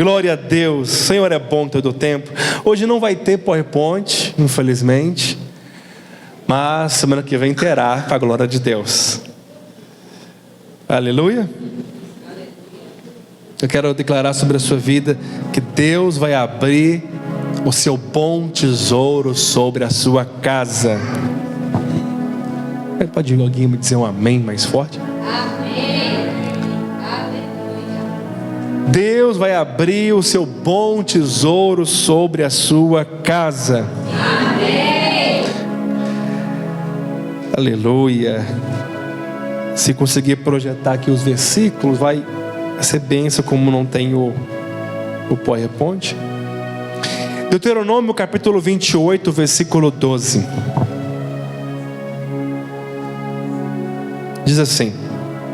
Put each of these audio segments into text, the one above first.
Glória a Deus, o Senhor é bom todo o tempo. Hoje não vai ter PowerPoint, infelizmente, mas semana que vem terá, para a glória de Deus. Aleluia. Eu quero declarar sobre a sua vida que Deus vai abrir o seu bom tesouro sobre a sua casa. Pode alguém me dizer um amém mais forte? Amém. Deus vai abrir o seu bom tesouro sobre a sua casa. Amém. Aleluia. Se conseguir projetar aqui os versículos, vai ser bênção, como não tem o PowerPoint. Deuteronômio capítulo 28, versículo 12. Diz assim,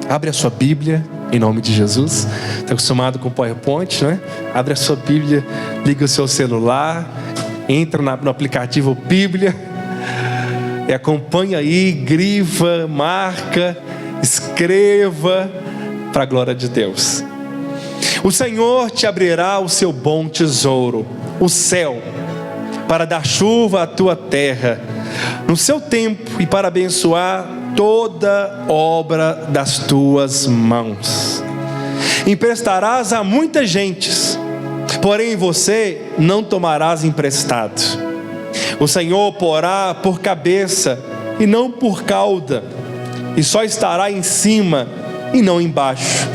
abre a sua Bíblia, em nome de Jesus. Está acostumado com o PowerPoint, né? Abre a sua Bíblia, liga o seu celular, entra no aplicativo Bíblia, e acompanha aí, grifa, marca, escreva, para a glória de Deus. O Senhor te abrirá o seu bom tesouro, o céu, para dar chuva à tua terra, no seu tempo, e para abençoar toda obra das tuas mãos. Emprestarás a muitas gentes, porém você não tomarás emprestado. O Senhor porá por cabeça e não por cauda, e só estará em cima e não embaixo.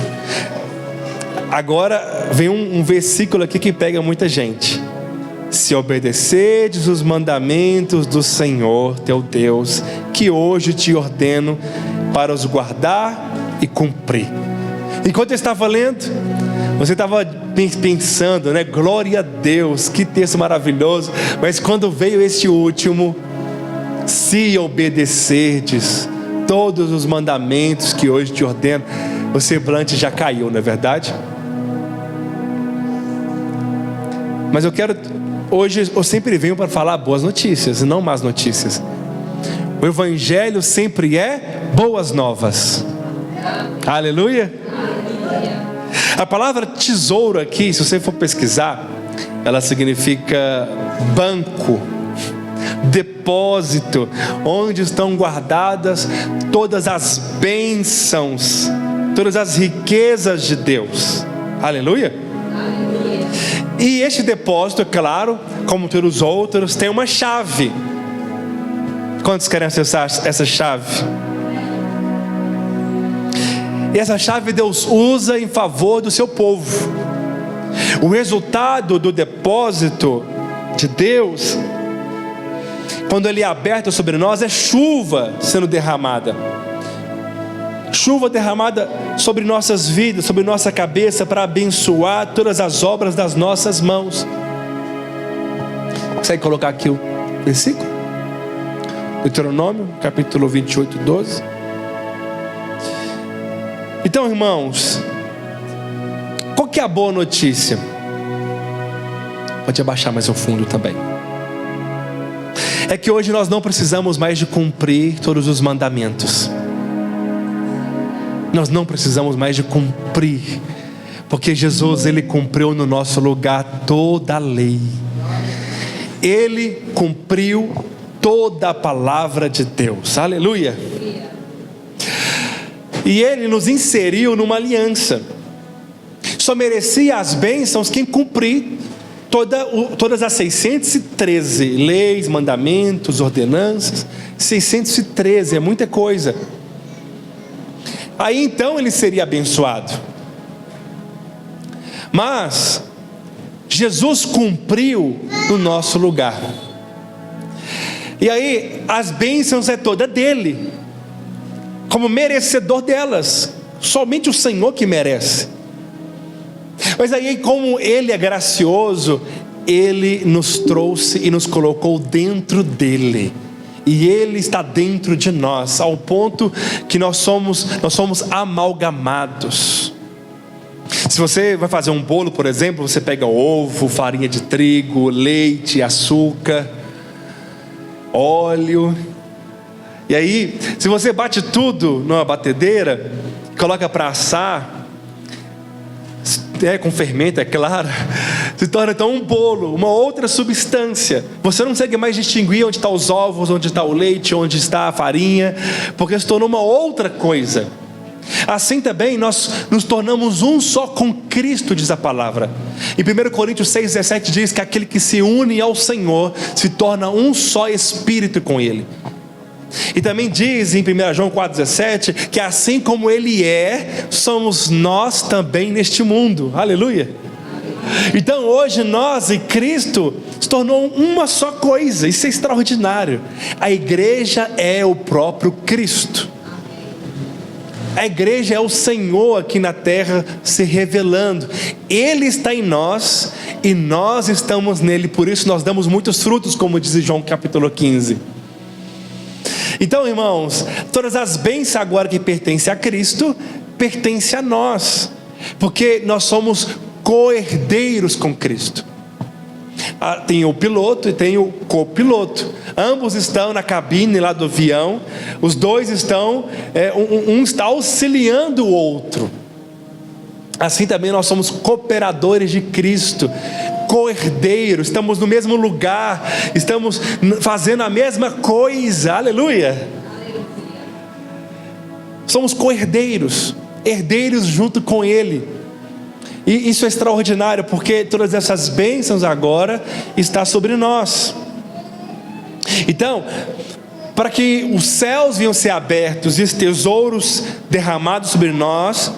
Agora vem um versículo aqui que pega muita gente. Se obedecerdes os mandamentos do Senhor teu Deus, que hoje te ordeno para os guardar e cumprir. Enquanto eu estava lendo, você estava pensando, né? Glória a Deus, que texto maravilhoso. Mas quando veio esse último, se obedecerdes todos os mandamentos que hoje te ordeno, o semblante já caiu, não é verdade? Mas hoje eu sempre venho para falar boas notícias e não más notícias. O Evangelho sempre é boas novas. Aleluia. A palavra tesouro aqui, se você for pesquisar, ela significa banco, depósito, onde estão guardadas todas as bênçãos, todas as riquezas de Deus. Aleluia. E este depósito, é claro, como todos os outros, tem uma chave. Quantos querem acessar essa chave? E essa chave Deus usa em favor do seu povo. O resultado do depósito de Deus, quando ele é aberto sobre nós, é chuva sendo derramada. Chuva derramada sobre nossas vidas, sobre nossa cabeça, para abençoar todas as obras das nossas mãos. Consegue colocar aqui o versículo? Deuteronômio, capítulo 28, 12. Então, irmãos, qual que é a boa notícia? Pode abaixar mais ao fundo também. É que hoje nós não precisamos mais de cumprir todos os mandamentos. Nós não precisamos mais de cumprir, porque Jesus, ele cumpriu no nosso lugar toda a lei. Ele cumpriu toda a palavra de Deus. Aleluia. E ele nos inseriu numa aliança. Só merecia as bênçãos quem cumprir todas as 613 leis, mandamentos, ordenanças. 613 é muita coisa. Aí então ele seria abençoado. Mas Jesus cumpriu no nosso lugar. E aí as bênçãos é toda dele, como merecedor delas. Somente o Senhor que merece. Mas aí, como ele é gracioso, ele nos trouxe e nos colocou dentro dele. E ele está dentro de nós, ao ponto que nós somos amalgamados. Se você vai fazer um bolo, por exemplo, você pega ovo, farinha de trigo, leite, açúcar, óleo. E aí, se você bate tudo numa batedeira, coloca para assar, com fermento, é claro, se torna então um bolo, uma outra substância. Você não consegue mais distinguir onde estão os ovos, onde está o leite, onde está a farinha, porque se tornou uma outra coisa. Assim também nós nos tornamos um só com Cristo, diz a palavra. Em 1 Coríntios 6,17 diz que aquele que se une ao Senhor se torna um só espírito com Ele. E também diz em 1 João 4,17 que assim como Ele é, somos nós também neste mundo. Aleluia! Então hoje nós e Cristo se tornou uma só coisa. Isso é extraordinário. A igreja é o próprio Cristo. A igreja é o Senhor aqui na terra se revelando. Ele está em nós e nós estamos nele. Por isso nós damos muitos frutos, como diz João capítulo 15. Então, irmãos, todas as bênçãos agora que pertencem a Cristo, pertencem a nós, porque nós somos co-herdeiros com Cristo. Tem o piloto e tem o copiloto. Ambos estão na cabine lá do avião. Os dois estão, um está auxiliando o outro. Assim também nós somos cooperadores de Cristo, co-herdeiros, estamos no mesmo lugar, estamos fazendo a mesma coisa. Aleluia! Somos co-herdeiros, herdeiros junto com Ele. E isso é extraordinário, porque todas essas bênçãos agora estão sobre nós. Então, para que os céus venham ser abertos e os tesouros derramados sobre nós,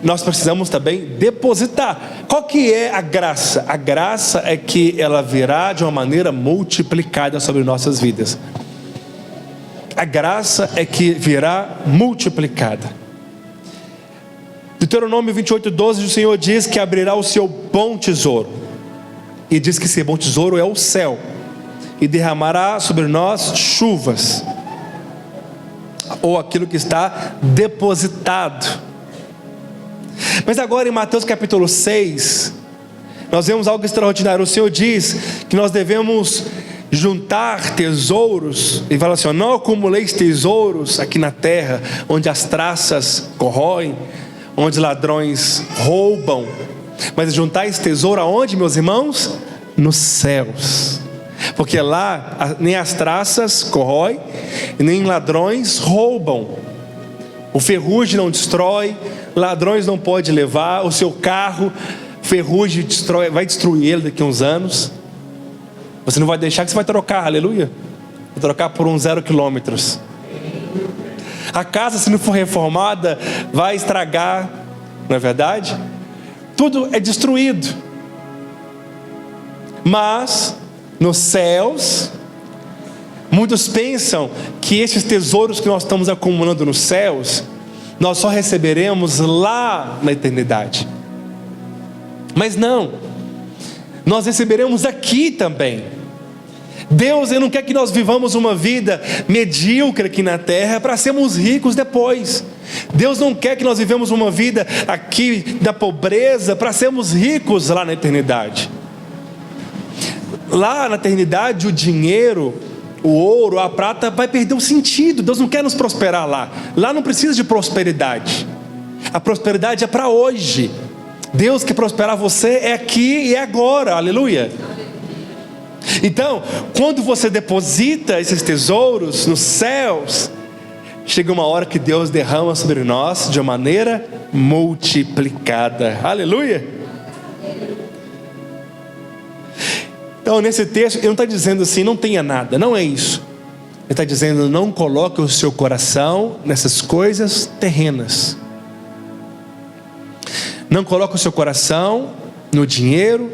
nós precisamos também depositar. Qual que é a graça? A graça é que ela virá de uma maneira multiplicada sobre nossas vidas. A graça é que virá multiplicada. Deuteronômio 28:12, o Senhor diz que abrirá o seu bom tesouro. E diz que esse bom tesouro é o céu. E derramará sobre nós chuvas. Ou aquilo que está depositado. Mas agora em Mateus capítulo 6, nós vemos algo extraordinário. O Senhor diz que nós devemos juntar tesouros, e fala assim: não acumuleis tesouros aqui na terra, onde as traças corroem, onde ladrões roubam, mas juntar esse tesouro aonde, meus irmãos? Nos céus. Porque lá nem as traças corroem, nem ladrões roubam. O ferrugem não destrói, ladrões não podem levar. O seu carro, ferrugem destrói, vai destruir ele daqui a uns anos. Você não vai deixar, que você vai trocar, aleluia. Vai trocar por uns 0 quilômetros. A casa, se não for reformada, vai estragar, não é verdade? Tudo é destruído. Mas nos céus, muitos pensam que esses tesouros que nós estamos acumulando nos céus, nós só receberemos lá na eternidade. Mas não, nós receberemos aqui também. Deus não quer que nós vivamos uma vida medíocre aqui na terra para sermos ricos depois. Deus não quer que nós vivamos uma vida aqui da pobreza para sermos ricos lá na eternidade. Lá na eternidade o dinheiro, o ouro, a prata vai perder o sentido. Deus não quer nos prosperar lá. Lá não precisa de prosperidade. A prosperidade é para hoje. Deus quer prosperar você é aqui e é agora. Aleluia. Então, quando você deposita esses tesouros nos céus, chega uma hora que Deus derrama sobre nós de uma maneira multiplicada. Aleluia. Então nesse texto, ele não está dizendo assim, não tenha nada, não é isso. Ele está dizendo, não coloque o seu coração nessas coisas terrenas. Não coloque o seu coração no dinheiro.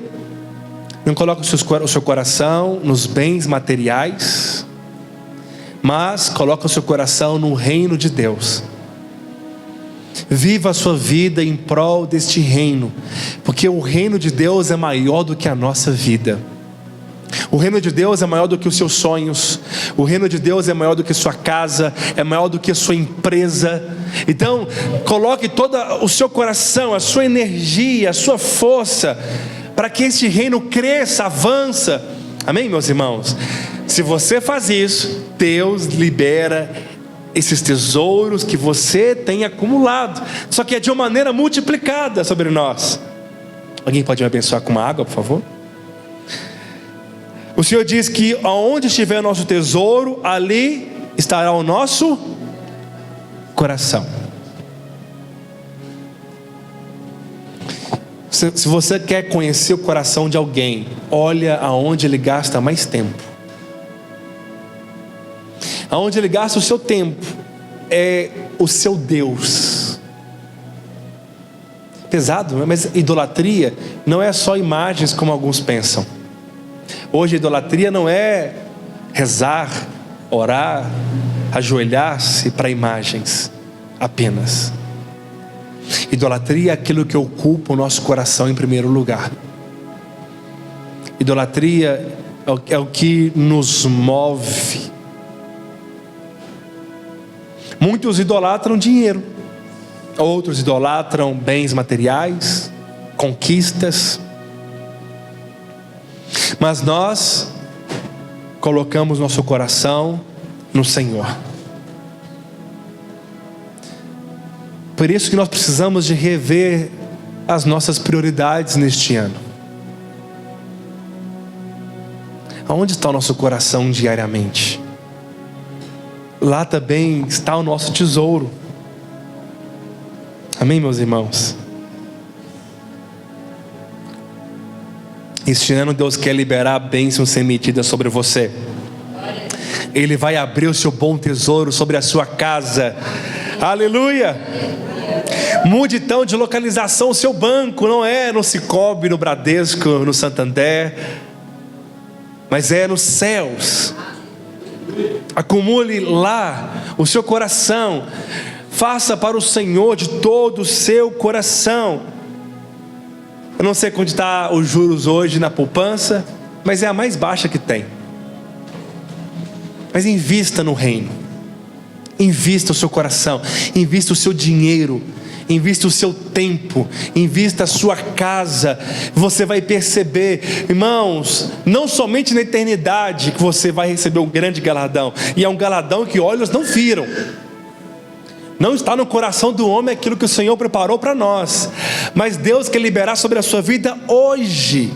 Não coloque o seu coração nos bens materiais. Mas coloque o seu coração no reino de Deus. Viva a sua vida em prol deste reino. Porque o reino de Deus é maior do que a nossa vida. O reino de Deus é maior do que os seus sonhos. O reino de Deus é maior do que sua casa, é maior do que a sua empresa. Então, coloque todo o seu coração, a sua energia, a sua força, para que este reino cresça, avança. Amém, meus irmãos? Se você faz isso, Deus libera esses tesouros que você tem acumulado, só que é de uma maneira multiplicada sobre nós. Alguém pode me abençoar com uma água, por favor? O Senhor diz que aonde estiver o nosso tesouro, ali estará o nosso coração. Se você quer conhecer o coração de alguém, olha aonde ele gasta mais tempo. Aonde ele gasta o seu tempo é o seu Deus. Pesado, mas idolatria não é só imagens como alguns pensam. Hoje a idolatria não é rezar, orar, ajoelhar-se para imagens apenas. Idolatria é aquilo que ocupa o nosso coração em primeiro lugar. Idolatria é o que nos move. Muitos idolatram dinheiro, outros idolatram bens materiais, conquistas. Mas nós colocamos nosso coração no Senhor. Por isso que nós precisamos de rever as nossas prioridades neste ano. Aonde está o nosso coração diariamente? Lá também está o nosso tesouro. Amém, meus irmãos? Este ano Deus quer liberar bênçãos sem medida sobre você. Ele vai abrir o seu bom tesouro sobre a sua casa. Aleluia! Mude então de localização o seu banco. Não é no Sicoob, no Bradesco, no Santander, mas é nos céus. Acumule lá o seu coração. Faça para o Senhor de todo o seu coração. Eu não sei onde está os juros hoje na poupança, mas é a mais baixa que tem. Mas invista no reino. Invista o seu coração. Invista o seu dinheiro. Invista o seu tempo, invista a sua casa. Você vai perceber, irmãos, não somente na eternidade que você vai receber um grande galardão, e é um galardão que olhos não viram. Não está no coração do homem aquilo que o Senhor preparou para nós, mas Deus quer liberar sobre a sua vida hoje.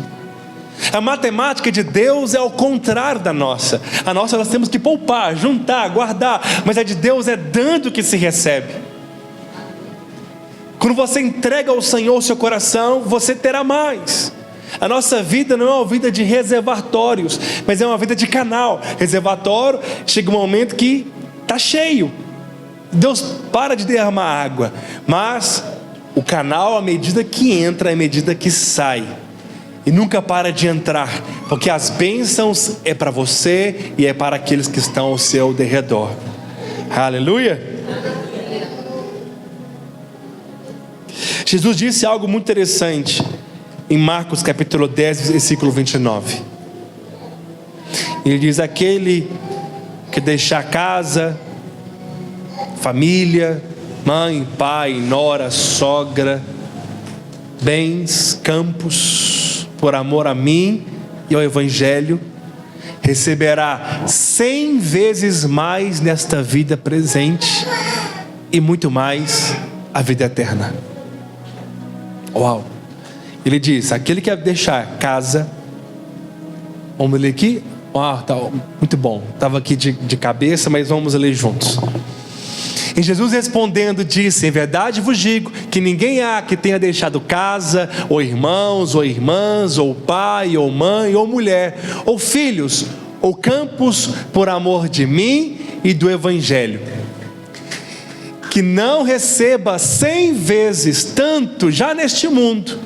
A matemática de Deus é ao contrário da nossa. A nossa nós temos que poupar, juntar, guardar, mas a de Deus é dando que se recebe. Quando você entrega ao Senhor o seu coração, você terá mais. A nossa vida não é uma vida de reservatórios, mas é uma vida de canal. Reservatório, chega um momento que está cheio. Deus para de derramar água, mas o canal, à medida que entra, à medida que sai, e nunca para de entrar, porque as bênçãos é para você e é para aqueles que estão ao seu derredor. Aleluia! Jesus disse algo muito interessante em Marcos capítulo 10, versículo 29. Ele diz: aquele que deixar casa, família, mãe, pai, nora, sogra, bens, campos, por amor a mim e ao Evangelho, receberá 100 vezes mais nesta vida presente e muito mais a vida eterna. Uau! Ele diz: aquele que deixar casa, vamos ler aqui? Tá, muito bom, estava aqui de cabeça, mas vamos ler juntos. E Jesus respondendo disse: em verdade vos digo que ninguém há que tenha deixado casa, ou irmãos, ou irmãs, ou pai, ou mãe, ou mulher, ou filhos, ou campos, por amor de mim e do Evangelho, que não receba 100 vezes tanto já neste mundo,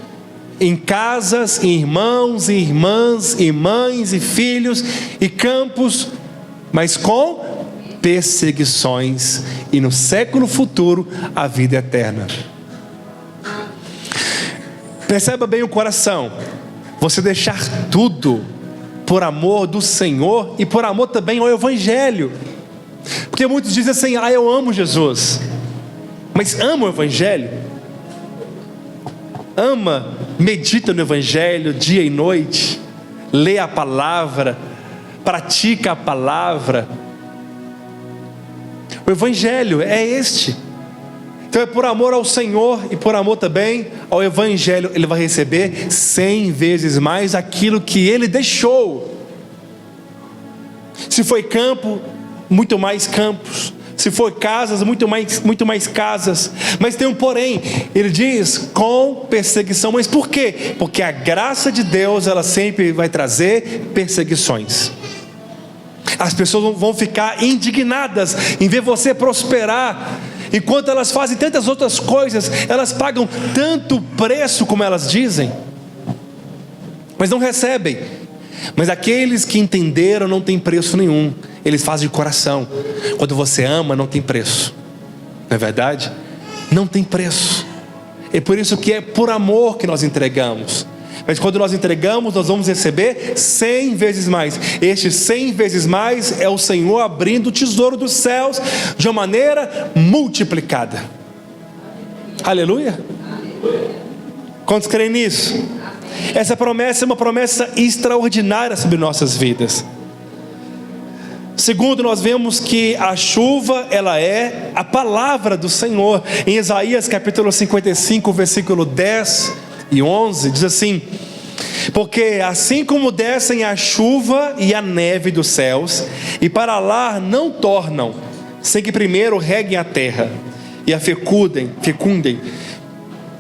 em casas, em irmãos, e irmãs, e mães, e filhos, e campos, mas com perseguições, e no século futuro a vida eterna. Perceba bem o coração. Você deixar tudo por amor do Senhor e por amor também ao Evangelho. Porque muitos dizem assim: eu amo Jesus. Mas ama o Evangelho? Ama, medita no Evangelho dia e noite, lê a palavra, pratica a palavra. O Evangelho é este. Então é por amor ao Senhor e por amor também ao Evangelho, ele vai receber 100 vezes mais aquilo que ele deixou. Se foi campo, muito mais campos. Se for casas, muito mais casas. Mas tem um porém, ele diz com perseguição. Mas por quê? Porque a graça de Deus, ela sempre vai trazer perseguições. As pessoas vão ficar indignadas em ver você prosperar, enquanto elas fazem tantas outras coisas, elas pagam tanto preço como elas dizem, mas não recebem. Mas aqueles que entenderam não tem preço nenhum, eles fazem de coração. Quando você ama, não tem preço, não é verdade? Não tem preço. É por isso que é por amor que nós entregamos. Mas quando nós entregamos, nós vamos receber 100 vezes mais. Este 100 vezes mais é o Senhor abrindo o tesouro dos céus de uma maneira multiplicada. Aleluia. Quantos creem nisso? Essa promessa é uma promessa extraordinária sobre nossas vidas. Segundo, nós vemos que a chuva, ela é a palavra do Senhor. Em Isaías capítulo 55, versículo 10 e 11, diz assim: porque assim como descem a chuva e a neve dos céus, e para lá não tornam, sem que primeiro reguem a terra, e a fecundem,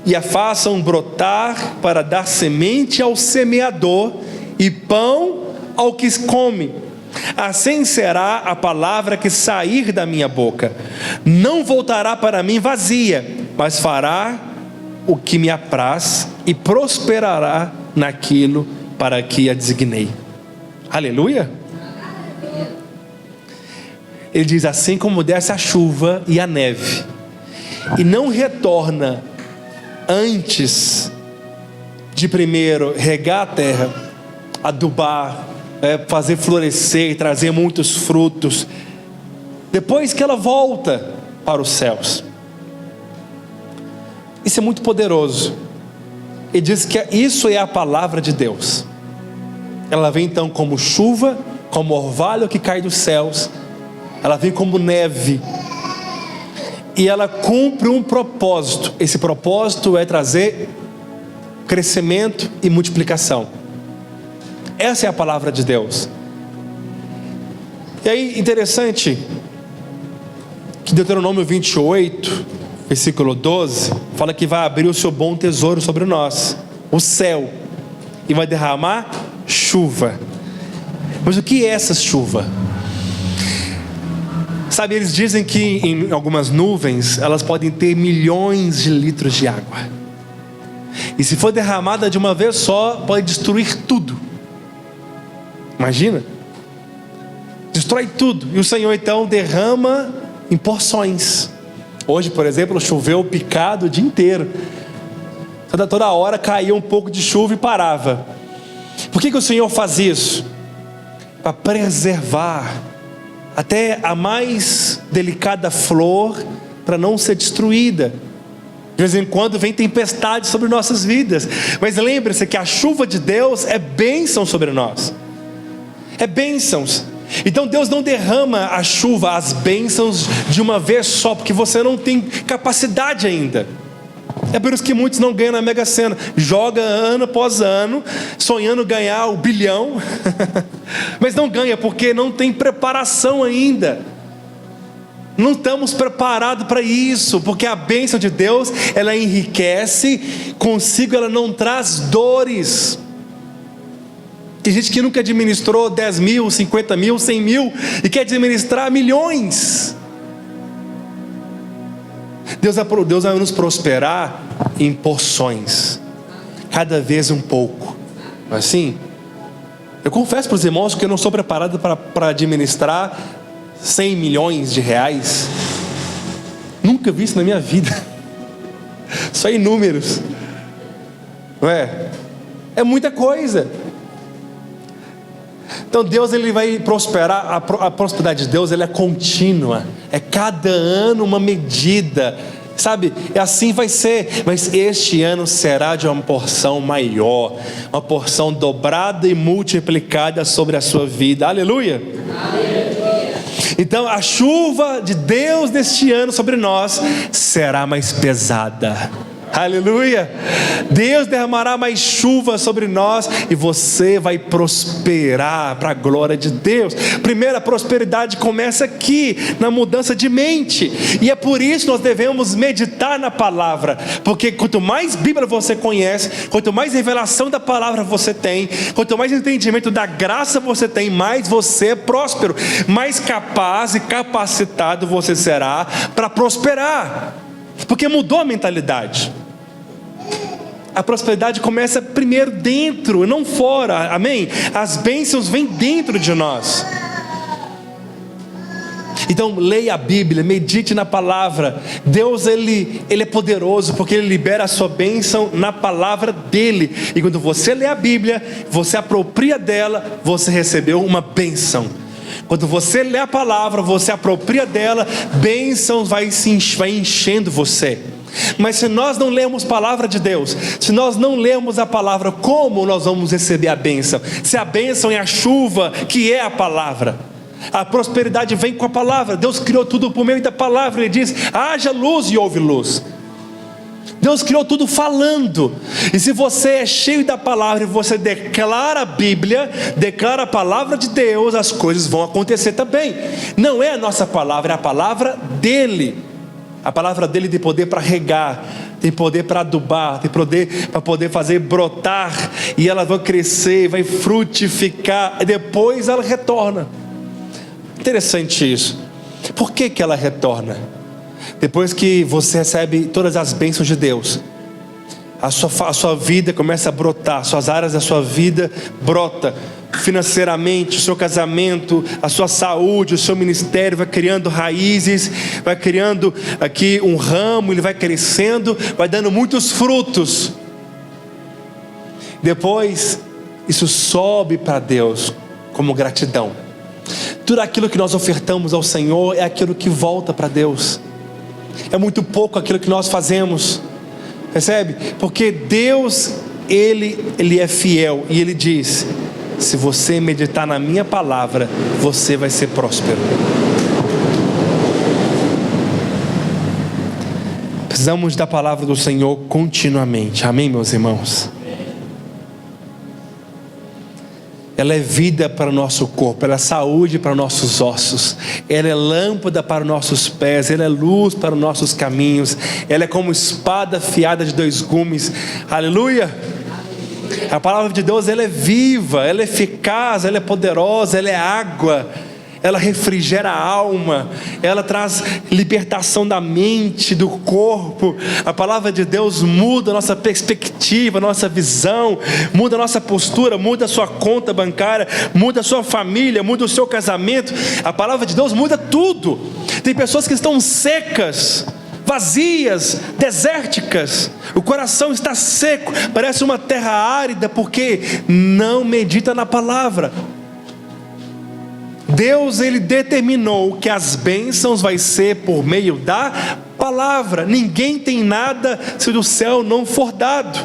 e a façam brotar para dar semente ao semeador, e pão ao que come, assim será a palavra que sair da minha boca. Não voltará para mim vazia, mas fará o que me apraz, e prosperará naquilo para que a designei. Aleluia. Ele diz: assim como desce a chuva e a neve, e não retorna antes de primeiro regar a terra, adubar, fazer florescer e trazer muitos frutos, depois que ela volta para os céus. Isso é muito poderoso. Ele diz que isso é a palavra de Deus. Ela vem então como chuva, como orvalho que cai dos céus. Ela vem como neve, e ela cumpre um propósito. Esse propósito é trazer crescimento e multiplicação. Essa é a palavra de Deus. E aí, interessante que Deuteronômio 28, versículo 12, fala que vai abrir o seu bom tesouro sobre nós, o céu, e vai derramar chuva. Mas o que é essa chuva? Sabe, eles dizem que em algumas nuvens elas podem ter milhões de litros de água, e se for derramada de uma vez só, pode destruir tudo. Imagina, destrói tudo. E o Senhor então derrama em porções. Hoje, por exemplo, choveu picado o dia inteiro. Toda hora caía um pouco de chuva e parava. Por que o Senhor faz isso? Para preservar até a mais delicada flor, para não ser destruída. De vez em quando vem tempestade sobre nossas vidas, mas lembre-se que a chuva de Deus é bênção sobre nós. É bênçãos. Então Deus não derrama a chuva, as bênçãos de uma vez só, porque você não tem capacidade ainda. É por isso que muitos não ganham na Mega Sena. Joga ano após ano, sonhando ganhar o bilhão, mas não ganha, porque não tem preparação ainda. Não estamos preparados para isso, porque a bênção de Deus, ela enriquece, consigo ela não traz dores. Tem gente que nunca administrou 10 mil, 50 mil, 100 mil, e quer administrar milhões. Deus vai nos prosperar em porções, cada vez um pouco. Assim, eu confesso para os irmãos que eu não sou preparado para administrar 100 milhões de reais. Nunca vi isso na minha vida. Só em números, não é? É muita coisa. Então Deus, ele vai prosperar. A prosperidade de Deus, ela é contínua, é cada ano uma medida, sabe? E assim vai ser. Mas este ano será de uma porção maior, uma porção dobrada e multiplicada sobre a sua vida. Aleluia. Aleluia. Então a chuva de Deus neste ano sobre nós será mais pesada. Aleluia! Deus derramará mais chuva sobre nós e você vai prosperar para a glória de Deus. Primeiro, a prosperidade começa aqui, na mudança de mente, e é por isso que nós devemos meditar na palavra, porque quanto mais Bíblia você conhece, quanto mais revelação da palavra você tem, quanto mais entendimento da graça você tem, mais você é próspero, mais capaz e capacitado você será para prosperar, porque mudou a mentalidade. A prosperidade começa primeiro dentro, não fora, amém? As bênçãos vêm dentro de nós. Então leia a Bíblia, medite na palavra. Deus ele é poderoso, porque Ele libera a sua bênção na palavra dEle. E quando você lê a Bíblia, você apropria dela, você recebeu uma bênção. Quando você lê a palavra, você apropria dela, bênçãos vai enchendo você. Mas se nós não lemos a palavra de Deus, se nós não lemos a palavra, como nós vamos receber a bênção? Se a bênção é a chuva, que é a palavra. A prosperidade vem com a palavra. Deus criou tudo por meio da palavra. Ele diz: haja luz e houve luz. Deus criou tudo falando. E se você é cheio da palavra e você declara a Bíblia, declara a palavra de Deus, as coisas vão acontecer também. Não é a nossa palavra, é a palavra dEle. A palavra dEle tem poder para regar, tem poder para adubar, tem poder para poder fazer brotar, e ela vai crescer, vai frutificar, e depois ela retorna. Interessante isso. Por que ela retorna? Depois que você recebe todas as bênçãos de Deus, a sua vida começa a brotar, suas áreas da sua vida brota. Financeiramente, o seu casamento, a sua saúde, o seu ministério vai criando raízes, vai criando aqui um ramo, ele vai crescendo, vai dando muitos frutos. Depois, isso sobe para Deus como gratidão. Tudo aquilo que nós ofertamos ao Senhor é aquilo que volta para Deus. É muito pouco aquilo que nós fazemos, percebe? Porque Deus, Ele é fiel, e Ele diz: se você meditar na minha palavra, você vai ser próspero. Precisamos da palavra do Senhor continuamente, amém, meus irmãos? Ela é vida para o nosso corpo, ela é saúde para nossos ossos, ela é lâmpada para os nossos pés, ela é luz para os nossos caminhos, ela é como espada afiada de 2 gumes, aleluia! A palavra de Deus, ela é viva, ela é eficaz, ela é poderosa, ela é água, ela refrigera a alma, ela traz libertação da mente, do corpo. A palavra de Deus muda a nossa perspectiva, a nossa visão, muda a nossa postura, muda a sua conta bancária, muda a sua família, muda o seu casamento. A palavra de Deus muda tudo. Tem pessoas que estão secas, vazias, desérticas, o coração está seco, parece uma terra árida, porque não medita na palavra. Deus, Ele determinou que as bênçãos vai ser por meio da palavra. Ninguém tem nada se do céu não for dado.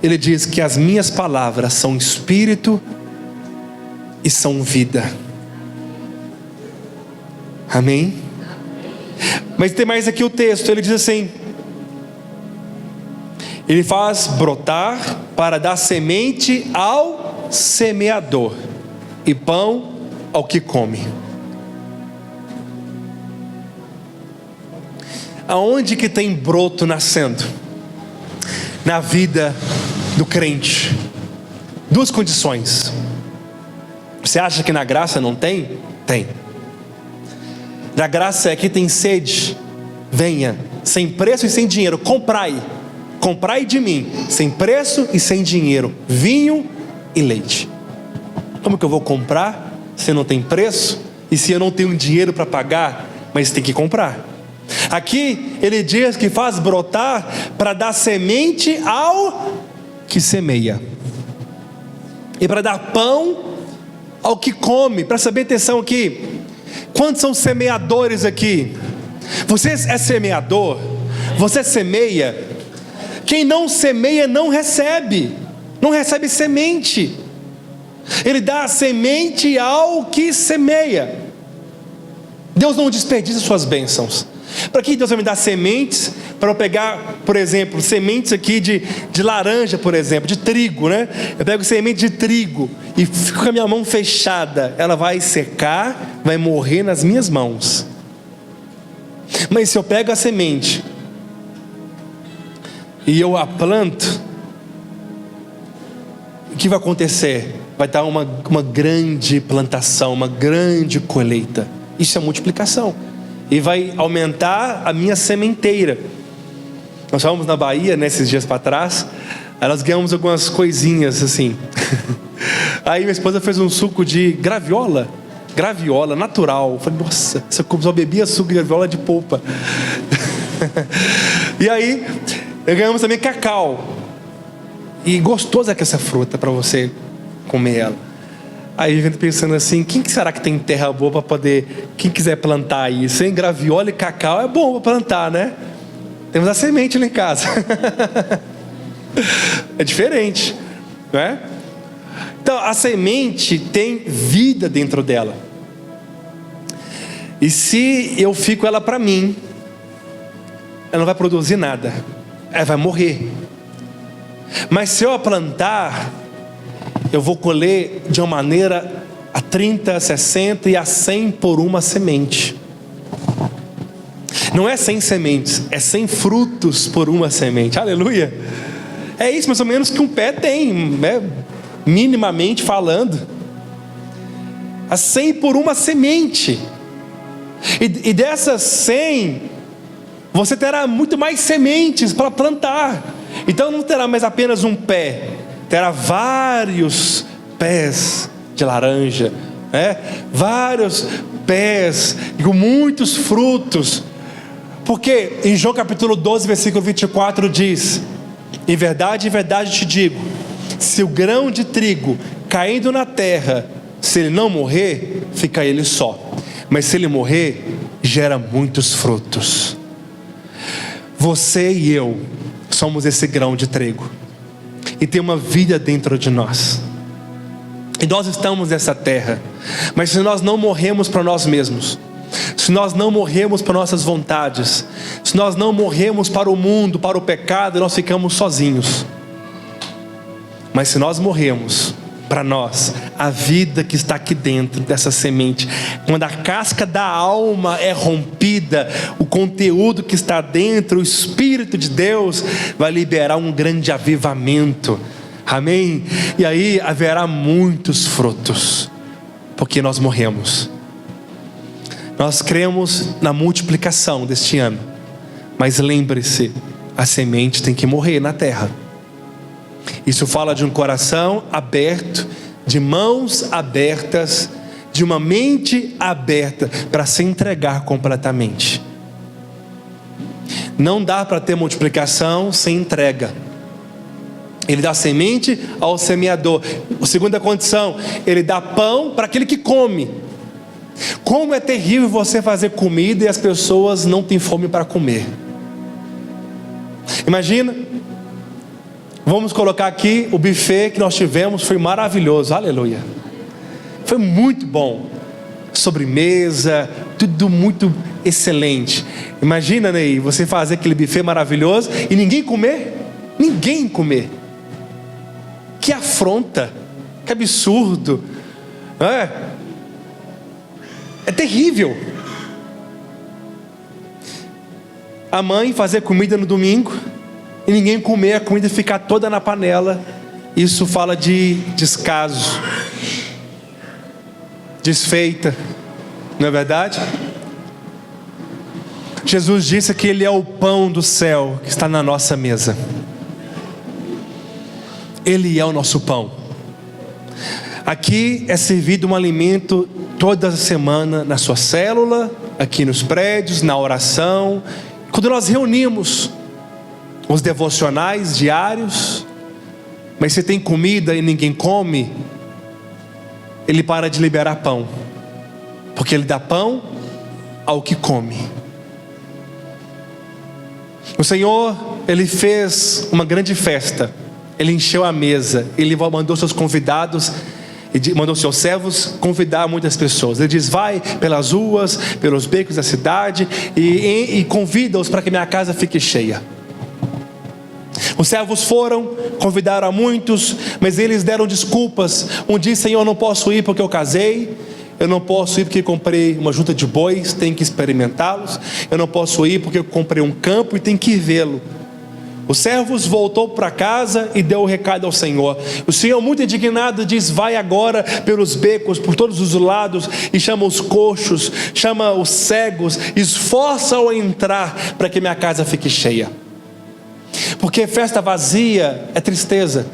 Ele diz que as minhas palavras são espírito e são vida. Amém? Mas tem mais aqui o texto, ele diz assim: Ele faz brotar para dar semente ao semeador e pão ao que come. Aonde que tem broto nascendo? Na vida do crente. 2 condições. Você acha que na graça não tem? Tem. Na graça é que tem sede, venha, sem preço e sem dinheiro, comprai de mim, sem preço e sem dinheiro, vinho e leite. Como que eu vou comprar se não tem preço e se eu não tenho dinheiro para pagar? Mas tem que comprar. Aqui ele diz que faz brotar para dar semente ao que semeia e para dar pão ao que come. Presta bem atenção aqui. Quantos são semeadores aqui? Você é semeador? Você semeia? Quem não semeia não recebe semente. Ele dá a semente ao que semeia. Deus não desperdiça suas bênçãos. Para que Deus vai me dar sementes? Para eu pegar, por exemplo, sementes aqui de laranja, por exemplo, de trigo, né? Eu pego semente de trigo e fico com a minha mão fechada. Ela vai secar, vai morrer nas minhas mãos. Mas se eu pego a semente e eu a planto, o que vai acontecer? Vai dar uma grande plantação, uma grande colheita. Isso é multiplicação. E vai aumentar a minha sementeira. Nós fomos na Bahia, nesses dias para trás. Aí nós ganhamos algumas coisinhas assim. Aí minha esposa fez um suco de graviola natural. Eu falei, nossa, eu só bebia suco de graviola de polpa. E aí ganhamos também cacau. E gostosa que essa fruta para você comer ela. Aí a gente pensando assim, quem será que tem terra boa para poder, quem quiser plantar isso, hein? Graviola e cacau é bom para plantar, né? Temos a semente lá em casa. É diferente, não é? Então a semente tem vida dentro dela. E se eu fico ela para mim, ela não vai produzir nada, ela vai morrer. Mas se eu a plantar, eu vou colher de uma maneira a 30, 60 e a 100 por uma semente. Não é 100 sementes, é 100 frutos por uma semente. Aleluia! É isso mais ou menos que um pé tem, né? Minimamente falando. A 100 por uma semente. E dessas 100, você terá muito mais sementes para plantar. Então não terá mais apenas um pé, terá vários pés de laranja, né? Vários pés com muitos frutos. Porque em João capítulo 12, versículo 24 diz: em verdade te digo, se o grão de trigo caindo na terra, se ele não morrer, fica ele só, mas se ele morrer, gera muitos frutos. Você e eu somos esse grão de trigo, e tem uma vida dentro de nós, e nós estamos nessa terra. Mas se nós não morremos para nós mesmos, se nós não morremos para nossas vontades, se nós não morremos para o mundo, para o pecado, nós ficamos sozinhos. Mas se nós morremos para nós, a vida que está aqui dentro dessa semente, quando a casca da alma é rompida, o conteúdo que está dentro, o Espírito de Deus vai liberar um grande avivamento. Amém? E aí haverá muitos frutos, porque nós morremos. Nós cremos na multiplicação deste ano, mas lembre-se, a semente tem que morrer na terra. Isso fala de um coração aberto, de mãos abertas, de uma mente aberta para se entregar completamente. Não dá para ter multiplicação sem entrega. Ele dá semente ao semeador. A segunda condição, ele dá pão para aquele que come. Como é terrível você fazer comida e as pessoas não têm fome para comer. Imagina, vamos colocar aqui o buffet que nós tivemos, foi maravilhoso, aleluia. Foi muito bom, sobremesa, tudo muito excelente. Imagina, Ney, você fazer aquele buffet maravilhoso e ninguém comer. Ninguém comer. Que afronta, que absurdo, não é? É terrível. A mãe fazer comida no domingo e ninguém comer, a comida ficar toda na panela. Isso fala de descaso, desfeita, não é verdade? Jesus disse que Ele é o pão do céu que está na nossa mesa. Ele é o nosso pão. Aqui é servido um alimento toda semana na sua célula, aqui nos prédios, na oração. Quando nós reunimos os devocionais diários, mas se tem comida e ninguém come, Ele para de liberar pão, porque Ele dá pão ao que come. O Senhor, Ele fez uma grande festa, Ele encheu a mesa, Ele mandou seus convidados, e mandou seus servos convidar muitas pessoas. Ele diz: vai pelas ruas, pelos becos da cidade e convida-os para que minha casa fique cheia. Os servos foram, convidaram a muitos, mas eles deram desculpas. Um disse: Senhor, eu não posso ir porque eu casei. Eu não posso ir porque comprei uma junta de bois, tenho que experimentá-los. Eu não posso ir porque eu comprei um campo e tenho que vê-lo. Os servos voltou para casa e deu o recado ao Senhor. O Senhor, muito indignado, diz: vai agora pelos becos, por todos os lados, e chama os coxos, chama os cegos, esforça-o a entrar para que minha casa fique cheia. Porque festa vazia é tristeza,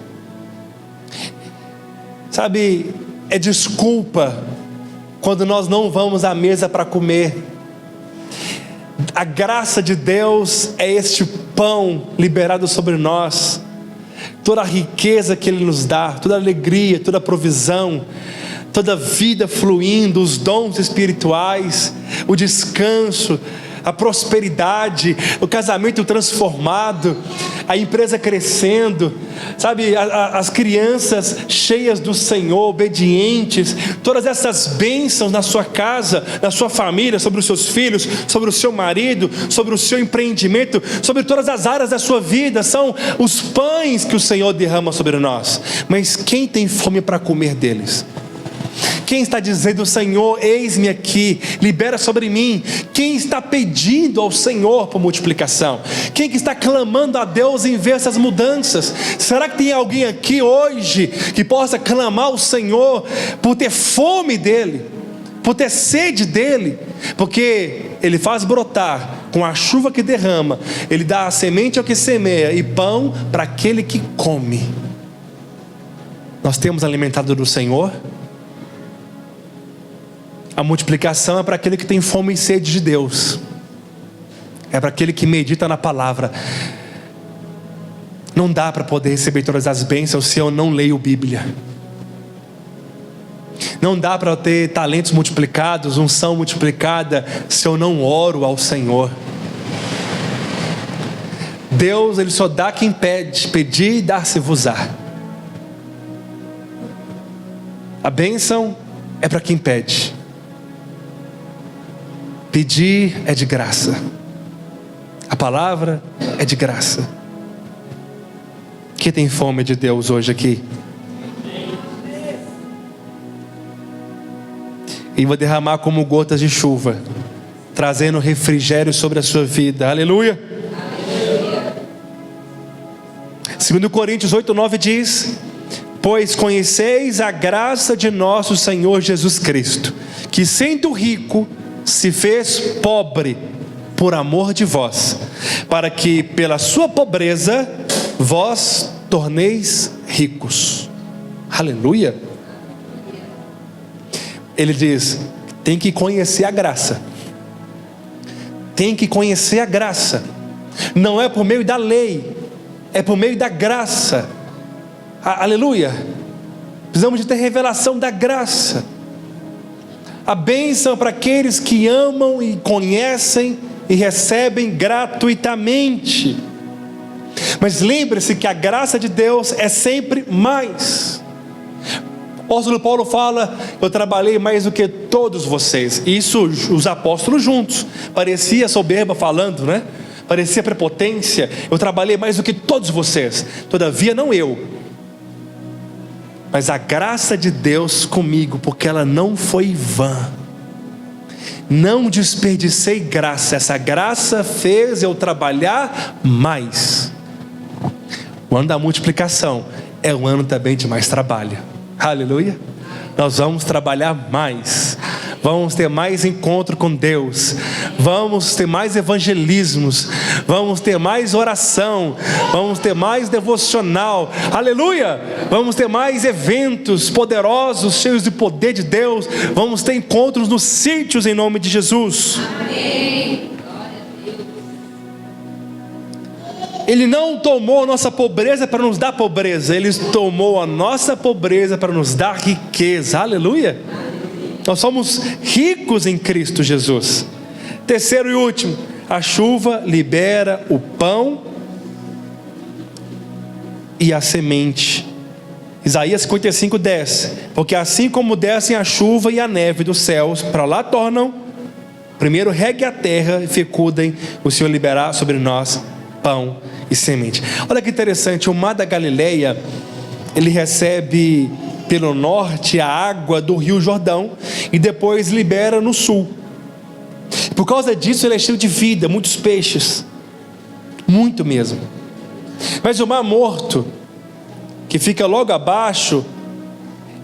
sabe, é desculpa quando nós não vamos à mesa para comer. A graça de Deus é este pão liberado sobre nós, toda a riqueza que Ele nos dá, toda a alegria, toda a provisão, toda a vida fluindo, os dons espirituais, o descanso, a prosperidade, o casamento transformado, a empresa crescendo, sabe, as crianças cheias do Senhor, obedientes, todas essas bênçãos na sua casa, na sua família, sobre os seus filhos, sobre o seu marido, sobre o seu empreendimento, sobre todas as áreas da sua vida, são os pães que o Senhor derrama sobre nós. Mas quem tem fome para comer deles? Quem está dizendo: Senhor, eis-me aqui, libera sobre mim? Quem está pedindo ao Senhor por multiplicação? Quem que está clamando a Deus em ver essas mudanças? Será que tem alguém aqui hoje que possa clamar ao Senhor por ter fome dEle, por ter sede dEle? Porque Ele faz brotar com a chuva que derrama, Ele dá a semente ao que semeia e pão para aquele que come. Nós temos alimentado do Senhor? A multiplicação é para aquele que tem fome e sede de Deus, é para aquele que medita na palavra. Não dá para poder receber todas as bênçãos se eu não leio Bíblia. Não dá para ter talentos multiplicados, unção multiplicada, se eu não oro ao Senhor. Deus, Ele só dá quem pede. Pedir e dar-se-vos-á. A bênção é para quem pede. Pedir é de graça. A palavra é de graça. Quem tem fome de Deus hoje aqui? E vou derramar como gotas de chuva, trazendo refrigério sobre a sua vida. Aleluia. 2 Coríntios 8:9 diz: pois conheceis a graça de nosso Senhor Jesus Cristo, que sendo rico se fez pobre por amor de vós, para que pela sua pobreza vós torneis ricos. Aleluia. Ele diz: tem que conhecer a graça. Tem que conhecer a graça. Não é por meio da lei, é por meio da graça. Aleluia. Precisamos de ter revelação da graça. A bênção para aqueles que amam e conhecem e recebem gratuitamente. Mas lembre-se que a graça de Deus é sempre mais. O apóstolo Paulo fala: eu trabalhei mais do que todos vocês. Isso os apóstolos juntos. Parecia soberba falando, né? Parecia prepotência. Eu trabalhei mais do que todos vocês. Todavia não eu, mas a graça de Deus comigo, porque ela não foi vã. Não desperdicei graça. Essa graça fez eu trabalhar mais. O ano da multiplicação é um ano também de mais trabalho. Aleluia. Nós vamos trabalhar mais. Vamos ter mais encontro com Deus. Vamos ter mais evangelismos. Vamos ter mais oração. Vamos ter mais devocional. Aleluia. Vamos ter mais eventos poderosos, cheios de poder de Deus. Vamos ter encontros nos sítios em nome de Jesus. Amém. Ele não tomou a nossa pobreza para nos dar pobreza. Ele tomou a nossa pobreza para nos dar riqueza. Aleluia. Nós somos ricos em Cristo Jesus. Terceiro e último: a chuva libera o pão e a semente Isaías 55:10. Porque assim como descem a chuva e a neve dos céus, para lá tornam, primeiro regue a terra e fecundem, o Senhor liberar sobre nós pão e semente. Olha que interessante, o mar da Galileia, ele recebe pelo norte a água do rio Jordão e depois libera no sul. Por causa disso ele é cheio de vida, muitos peixes, muito mesmo. Mas o Mar Morto, que fica logo abaixo,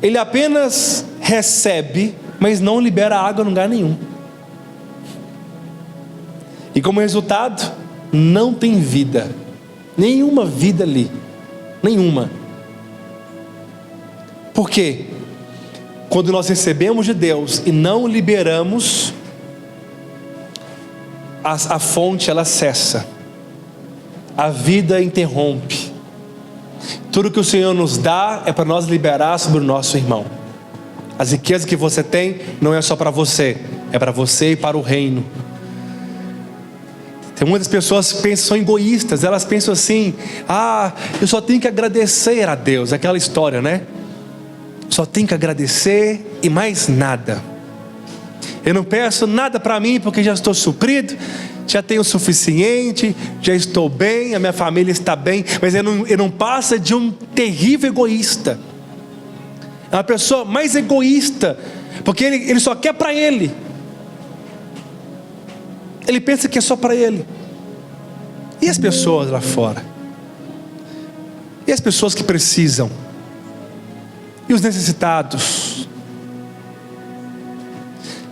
ele apenas recebe, mas não libera água em lugar nenhum. E como resultado, não tem vida, nenhuma vida ali, nenhuma. Por quê? Quando nós recebemos de Deus e não liberamos, a fonte ela cessa, a vida interrompe. Tudo que o Senhor nos dá é para nós liberar sobre o nosso irmão. As riquezas que você tem não é só para você, é para você e para o reino. Tem muitas pessoas que pensam, são egoístas, elas pensam assim: eu só tenho que agradecer a Deus, aquela história, né? Só tenho que agradecer e mais nada. Eu não peço nada para mim porque já estou suprido, já tenho o suficiente, já estou bem, a minha família está bem. Mas ele não passa de um terrível egoísta. É uma pessoa mais egoísta, porque ele só quer para ele. Ele pensa que é só para ele. E as pessoas lá fora? E as pessoas que precisam? E os necessitados?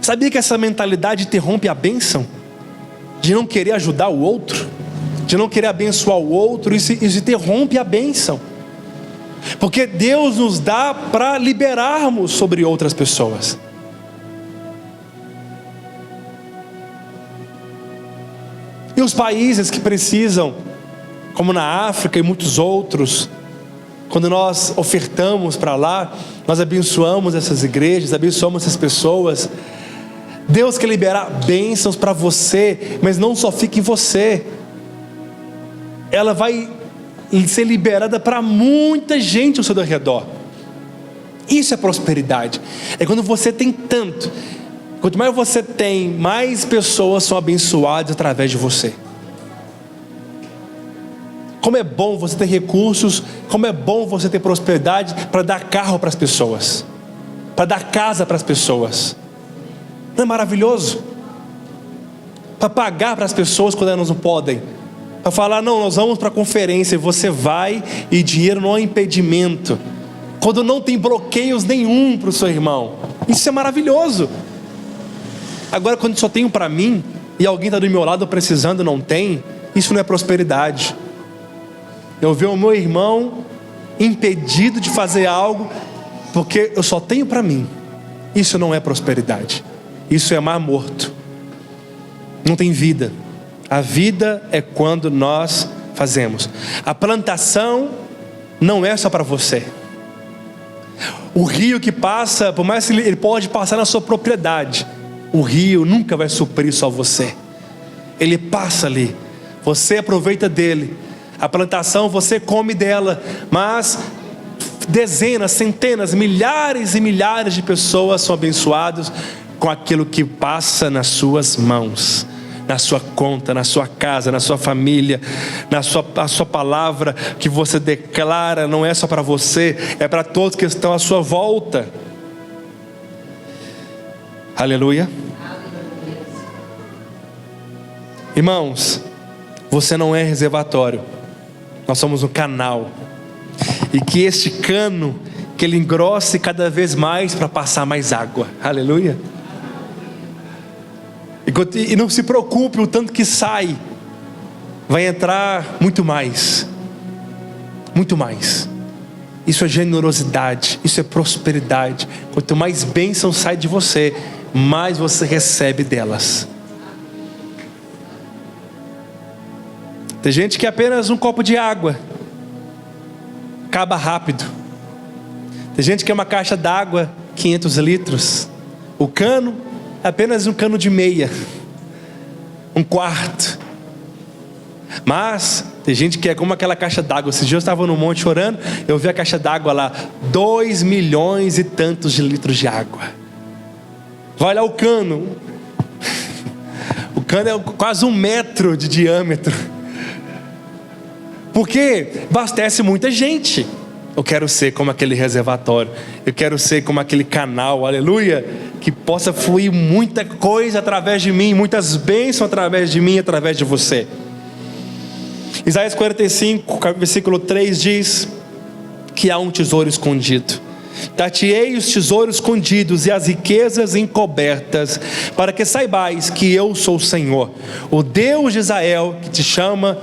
Sabia que essa mentalidade interrompe a bênção? De não querer ajudar o outro, de não querer abençoar o outro, isso interrompe a bênção. Porque Deus nos dá para liberarmos sobre outras pessoas. E os países que precisam, como na África e muitos outros, quando nós ofertamos para lá, nós abençoamos essas igrejas, abençoamos essas pessoas. Deus quer liberar bênçãos para você, mas não só fica em você. Ela vai ser liberada para muita gente ao seu redor. Isso é prosperidade. É quando você tem tanto. Quanto mais você tem, mais pessoas são abençoadas através de você. Como é bom você ter recursos, como é bom você ter prosperidade para dar carro para as pessoas, para dar casa para as pessoas. Não é maravilhoso? Para pagar para as pessoas quando elas não podem, para falar: não, nós vamos para a conferência, e você vai, e dinheiro não é impedimento, quando não tem bloqueios nenhum para o seu irmão. Isso é maravilhoso. Agora, quando só tenho para mim, e alguém está do meu lado precisando e não tem, isso não é prosperidade. Eu ver o meu irmão impedido de fazer algo porque eu só tenho para mim, isso não é prosperidade. Isso é mar morto. Não tem vida. A vida é quando nós fazemos. A plantação não é só para você. O rio que passa, por mais que ele pode passar na sua propriedade, o rio nunca vai suprir só você. Ele passa ali, você aproveita dele. A plantação você come dela, mas dezenas, centenas, milhares e milhares de pessoas são abençoadas com aquilo que passa nas suas mãos, na sua conta, na sua casa, na sua família, a sua palavra que você declara não é só para você, é para todos que estão à sua volta. Aleluia. Irmãos, você não é reservatório, nós somos um canal, e que este cano, que ele engrosse cada vez mais para passar mais água. Aleluia. E não se preocupe, o tanto que sai, vai entrar muito mais. Muito mais. Isso é generosidade, isso é prosperidade. Quanto mais bênção sai de você, mais você recebe delas. Tem gente que é apenas um copo de água, acaba rápido. Tem gente que é uma caixa d'água, 500 litros. O cano é apenas um cano de meia, um quarto. Mas tem gente que é como aquela caixa d'água. Esses dias eu estava no monte orando, eu vi a caixa d'água lá, 2 milhões e tantos de litros de água. Vai olhar o cano. O cano é quase 1 metro de diâmetro. Porque abastece muita gente. Eu quero ser como aquele reservatório. Eu quero ser como aquele canal, aleluia, que possa fluir muita coisa através de mim, muitas bênçãos através de mim, através de você. Isaías 45, versículo 3 diz que há um tesouro escondido. Dar-te-ei os tesouros escondidos e as riquezas encobertas, para que saibais que eu sou o Senhor, o Deus de Israel, que te chama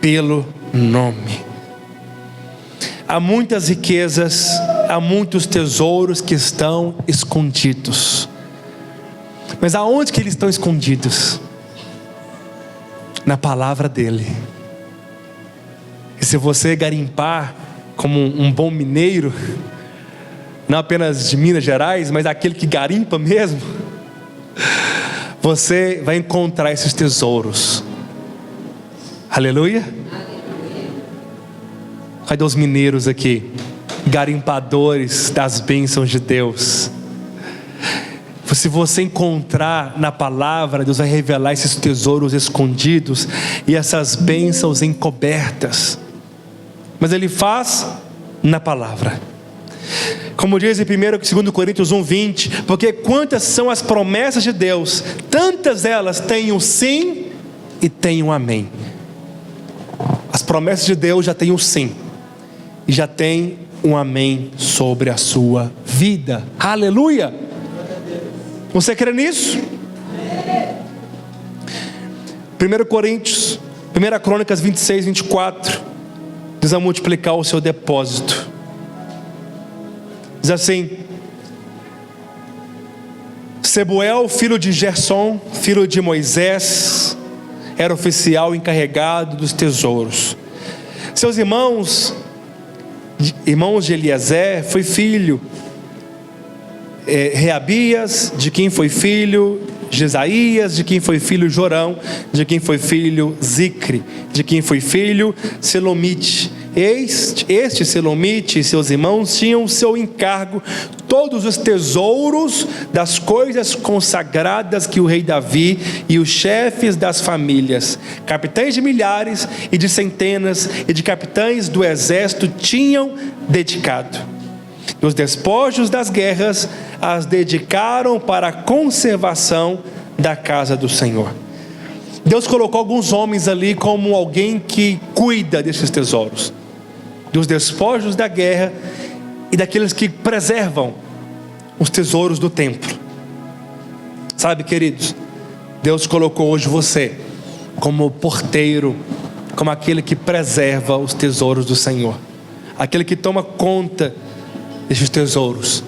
pelo nome. Há muitas riquezas, há muitos tesouros que estão escondidos. Mas aonde que eles estão escondidos? Na palavra dele. E se você garimpar como um bom mineiro, não apenas de Minas Gerais, mas aquele que garimpa mesmo, você vai encontrar esses tesouros. Aleluia. Cadê os mineiros aqui? Garimpadores das bênçãos de Deus. Se você encontrar na palavra, Deus vai revelar esses tesouros escondidos e essas bênçãos encobertas. Mas Ele faz na palavra. Como diz em 2 Coríntios 1:20, porque quantas são as promessas de Deus, tantas elas têm um sim e têm um amém. As promessas de Deus já têm um sim e já tem um amém sobre a sua vida. Aleluia! Você crê nisso? 1 Crônicas 26:24 diz a multiplicar o seu depósito. Diz assim: Sebuel, filho de Gerson, filho de Moisés, era oficial encarregado dos tesouros. Seus irmãos de Eliezer, foi filho Reabias, de quem foi filho Jesaías, de quem foi filho Jorão, de quem foi filho Zicre, de quem foi filho Selomite. Este Selomite e seus irmãos tinham o seu encargo todos os tesouros das coisas consagradas que o rei Davi e os chefes das famílias, capitães de milhares e de centenas e de capitães do exército tinham dedicado. E os despojos das guerras as dedicaram para a conservação da casa do Senhor. Deus colocou alguns homens ali como alguém que cuida desses tesouros, dos despojos da guerra e daqueles que preservam os tesouros do templo. Sabe, queridos, Deus colocou hoje você como porteiro, como aquele que preserva os tesouros do Senhor, aquele que toma conta desses tesouros.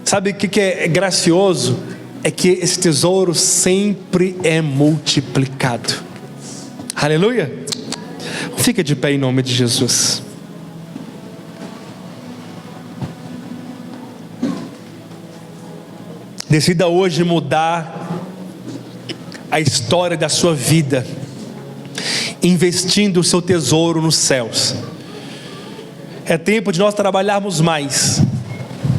Sabe o que é gracioso? É que esse tesouro sempre é multiplicado. Aleluia. Fica de pé em nome de Jesus. Decida hoje mudar a história da sua vida, investindo o seu tesouro nos céus. É tempo de nós trabalharmos mais.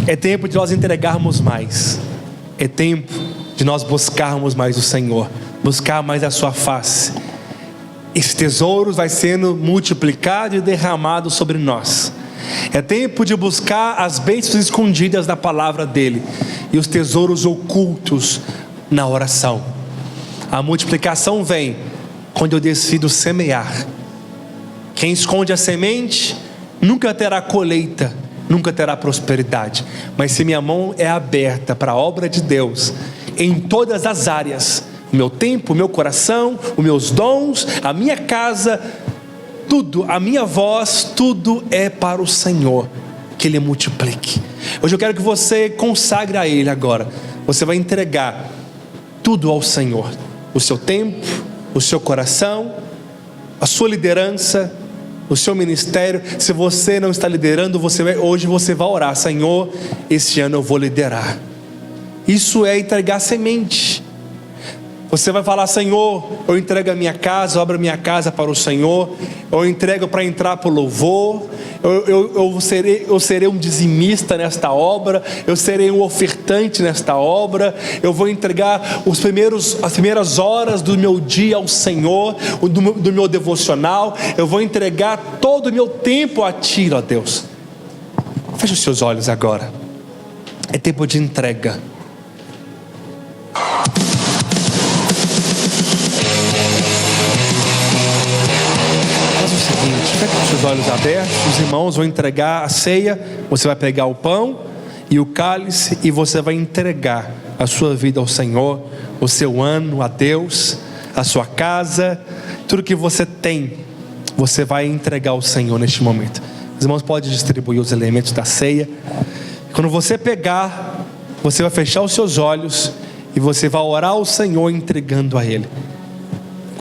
É tempo de nós entregarmos mais. É tempo de nós buscarmos mais o Senhor, buscar mais a sua face. Esse tesouro vai sendo multiplicado e derramado sobre nós. É tempo de buscar as bênçãos escondidas da palavra dele e os tesouros ocultos na oração. A multiplicação vem quando eu decido semear. Quem esconde a semente nunca terá colheita, nunca terá prosperidade. Mas se minha mão é aberta para a obra de Deus em todas as áreas, o meu tempo, o meu coração, os meus dons, a minha casa, tudo, a minha voz, tudo é para o Senhor, que Ele multiplique. Hoje eu quero que você consagre a Ele agora. Você vai entregar tudo ao Senhor, o seu tempo, o seu coração, a sua liderança, o seu ministério. Se você não está liderando, hoje você vai orar: Senhor, esse ano eu vou liderar. Isso é entregar semente. Você vai falar: Senhor, eu entrego a minha casa, eu abro a minha casa para o Senhor, eu entrego para entrar para o louvor, eu serei um dizimista nesta obra, eu serei um ofertante nesta obra, eu vou entregar as primeiras horas do meu dia ao Senhor, do meu devocional, eu vou entregar todo o meu tempo a Ti, ó Deus. Feche os seus olhos agora, é tempo de entrega. Fica com os seus olhos abertos. Os irmãos vão entregar a ceia. Você vai pegar o pão e o cálice e você vai entregar a sua vida ao Senhor, o seu ano a Deus, a sua casa, tudo que você tem, você vai entregar ao Senhor neste momento. Os irmãos podem distribuir os elementos da ceia. Quando você pegar, você vai fechar os seus olhos e você vai orar ao Senhor entregando a Ele.